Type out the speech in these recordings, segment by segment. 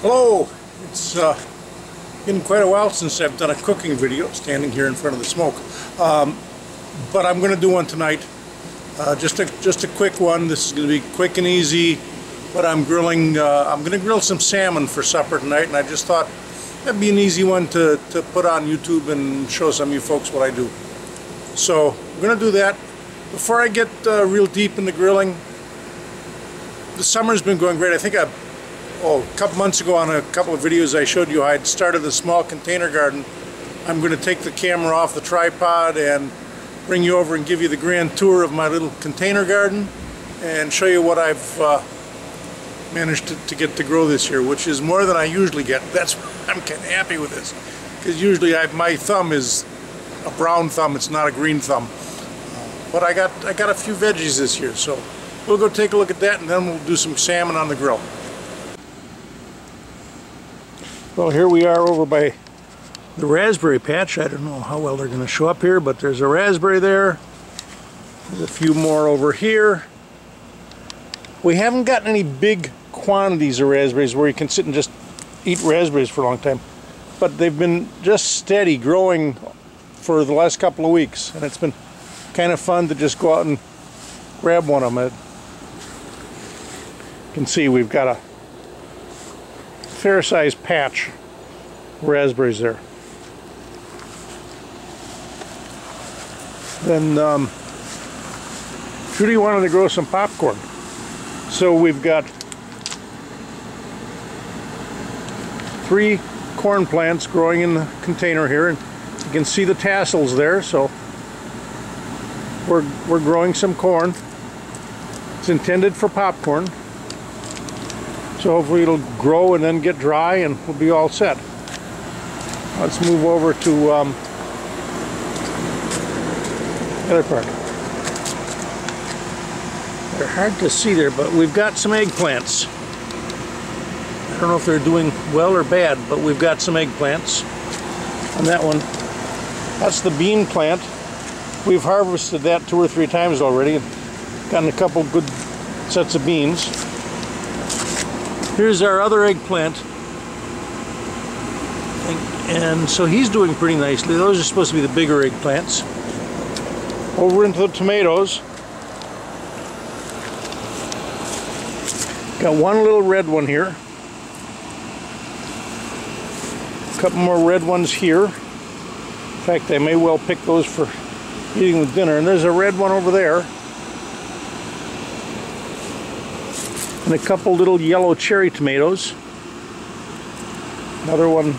Hello! It's been quite a while since I've done a cooking video, standing here in front of the smoke. But I'm going to do one tonight. Just a quick one. This is going to be quick and easy. But I'm grilling. I'm going to grill some salmon for supper tonight, and I just thought that'd be an easy one to put on YouTube and show some of you folks what I do. So I'm going to do that. Before I get real deep in the grilling, the summer's been going great. I think a couple months ago on a couple of videos I showed you I had started a small container garden. I'm going to take the camera off the tripod and bring you over and give you the grand tour of my little container garden and show you what I've managed to get to grow this year, which is more than I usually get. That's why I'm kind of happy with this, because usually my thumb is a brown thumb, it's not a green thumb. But I got a few veggies this year, so we'll go take a look at that, and then we'll do some salmon on the grill. Well, here we are over by the raspberry patch. I don't know how well they're going to show up here, but there's a raspberry there. There's a few more over here. We haven't gotten any big quantities of raspberries where you can sit and just eat raspberries for a long time, but they've been just steady growing for the last couple of weeks, and it's been kind of fun to just go out and grab one of them. You can see we've got a fair-sized patch of raspberries there. Then Judy wanted to grow some popcorn, so we've got 3 corn plants growing in the container here, and you can see the tassels there. So we're growing some corn. It's intended for popcorn, so hopefully it'll grow and then get dry and we'll be all set. Let's move over to the other part. They're hard to see there, but we've got some eggplants. I don't know if they're doing well or bad, but we've got some eggplants on that one. That's the bean plant. We've harvested that 2 or 3 times already and gotten a couple good sets of beans. Here's our other eggplant, and so he's doing pretty nicely. Those are supposed to be the bigger eggplants. Over into the tomatoes. Got one little red one here. A couple more red ones here. In fact, I may well pick those for eating with dinner. And there's a red one over there. And a couple little yellow cherry tomatoes. Another one,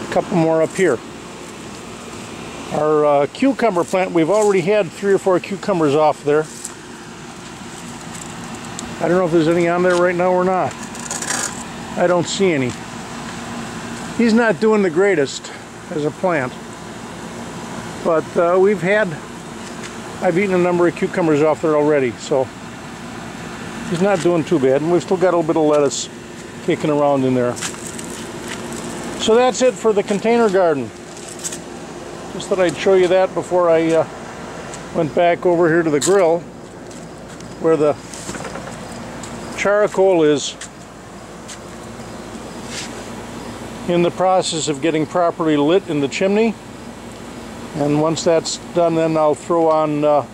a couple more up here. Our cucumber plant, we've already had 3 or 4 cucumbers off there. I don't know if there's any on there right now or not. I don't see any. He's not doing the greatest as a plant. But I've eaten a number of cucumbers off there already, so he's not doing too bad. And we've still got a little bit of lettuce kicking around in there. So that's it for the container garden. Just thought I'd show you that before I went back over here to the grill, where the charcoal is in the process of getting properly lit in the chimney. And once that's done, then I'll throw on the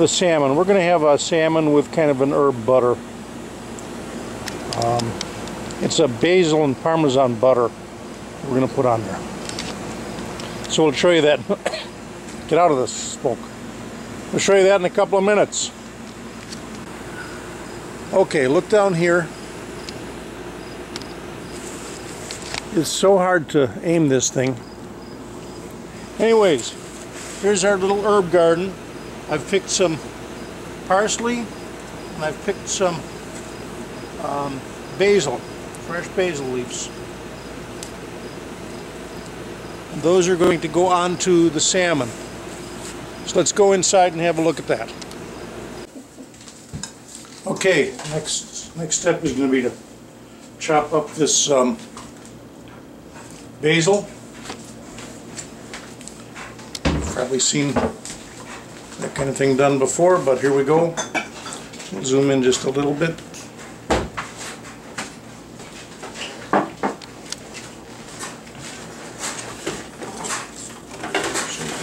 salmon. We're going to have a salmon with kind of an herb butter. It's a basil and parmesan butter we're going to put on there. So we'll show you that. Get out of the smoke. We'll show you that in a couple of minutes. Okay, look down here. It's so hard to aim this thing. Anyways, here's our little herb garden. I've picked some parsley and I've picked some basil, fresh basil leaves. And those are going to go onto the salmon. So let's go inside and have a look at that. Okay, next step is going to be to chop up this basil. You've probably seen that kind of thing done before, but here we go. We'll zoom in just a little bit.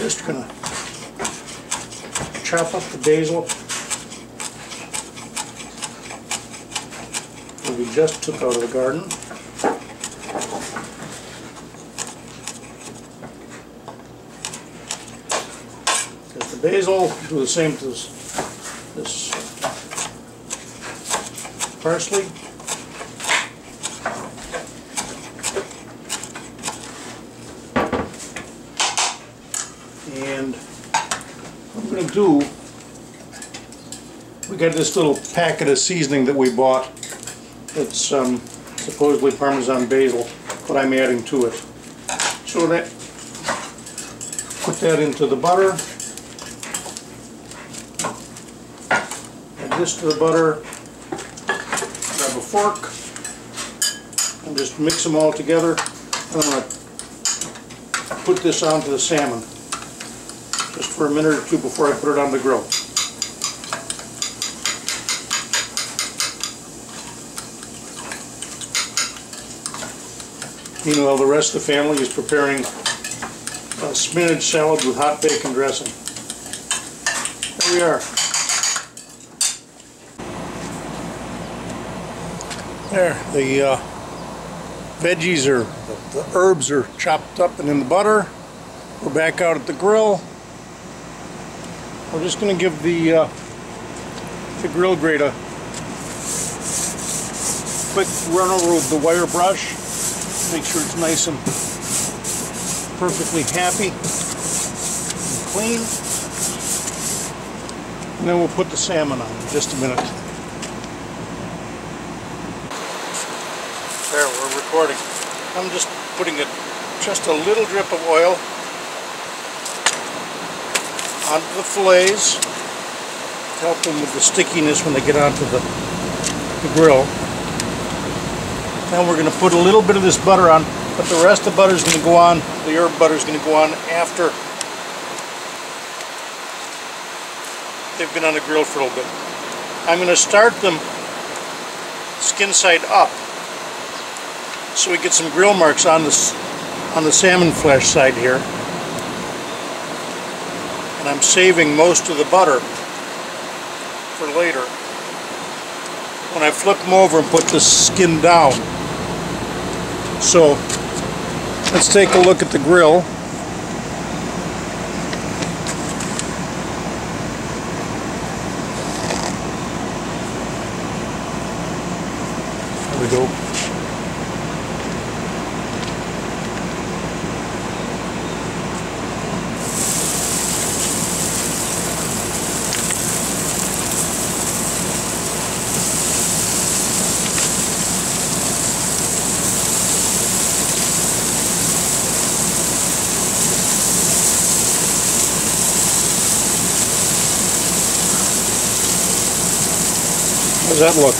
Just gonna chop up the basil that we just took out of the garden. Because the basil, do the same to this parsley. And what I'm going to do, we got this little packet of seasoning that we bought. It's supposedly Parmesan basil, but I'm adding to it. So that, put that into the butter. Add this to the butter. Grab a fork and just mix them all together. I'm going to put this onto the salmon just for a minute or two before I put it on the grill. Meanwhile, the rest of the family is preparing a spinach salad with hot bacon dressing. There we are. There, the veggies are, the herbs are chopped up and in the butter. We're back out at the grill. We're just going to give the grill grate a quick run over with the wire brush. Make sure it's nice and perfectly happy and clean. And then we'll put the salmon on in just a minute. There, we're recording. I'm just putting just a little drip of oil onto the fillets to help them with the stickiness when they get onto the grill. Then we're going to put a little bit of this butter on, but the rest of the butter is going to go on, the herb butter is going to go on after they've been on the grill for a little bit. I'm going to start them skin side up so we get some grill marks on the salmon flesh side here. And I'm saving most of the butter for later when I flip them over and put the skin down. So let's take a look at the grill. There we go. How does that look?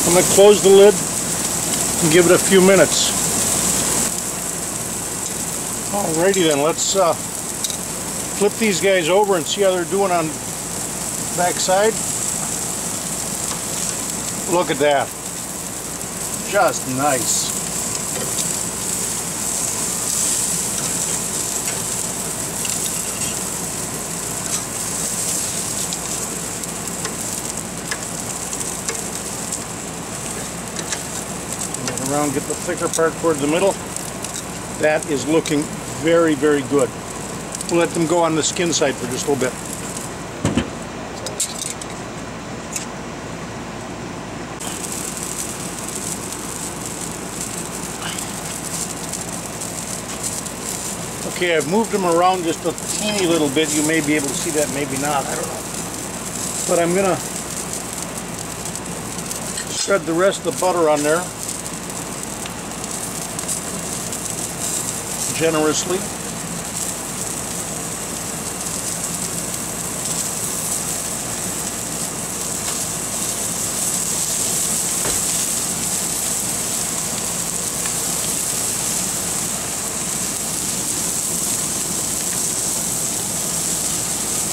I'm going to close the lid and give it a few minutes. Alrighty then, let's flip these guys over and see how they're doing on the back side. Look at that. Just nice. Around, get the thicker part toward the middle. That is looking very, very good. We'll let them go on the skin side for just a little bit. Okay, I've moved them around just a teeny little bit. You may be able to see that, maybe not, I don't know. But I'm gonna spread the rest of the butter on there generously.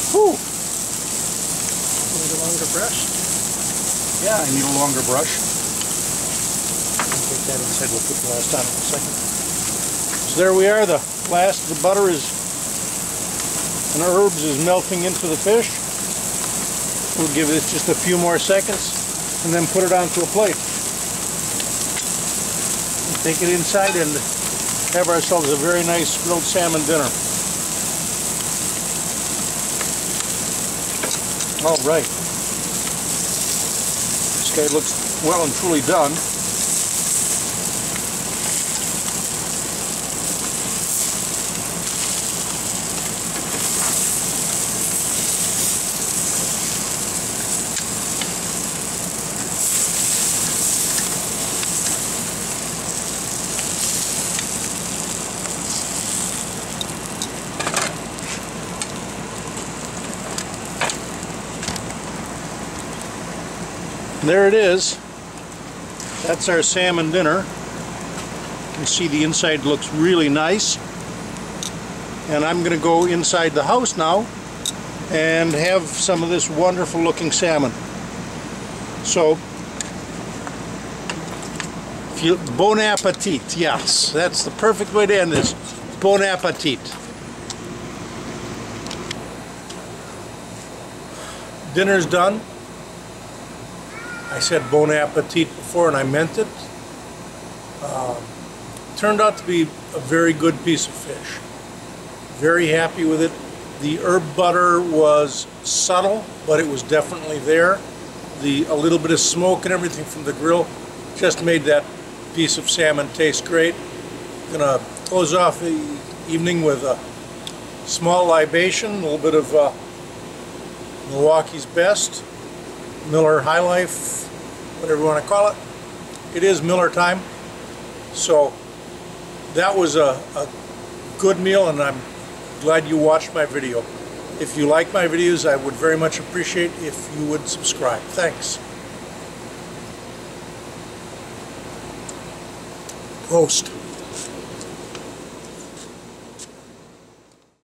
Whew. Need a longer brush? Yeah, I need a longer brush. Take that inside, we'll put the last on in a second. So there we are, the butter is and herbs is melting into the fish. We'll give this just a few more seconds and then put it onto a plate. And take it inside and have ourselves a very nice grilled salmon dinner. All right. This guy looks well and truly done. There it is. That's our salmon dinner. You can see the inside looks really nice. And I'm going to go inside the house now and have some of this wonderful looking salmon. So, bon appetit. Yes, that's the perfect way to end this. Bon appetit. Dinner's done. I said bon appetit before and I meant it. Turned out to be a very good piece of fish. Very happy with it. The herb butter was subtle, but it was definitely there. A little bit of smoke and everything from the grill just made that piece of salmon taste great. Gonna close off the evening with a small libation, a little bit of Milwaukee's Best, Miller High Life, whatever you want to call it. It is Miller time. So that was a good meal, and I'm glad you watched my video. If you like my videos, I would very much appreciate if you would subscribe. Thanks. Roast.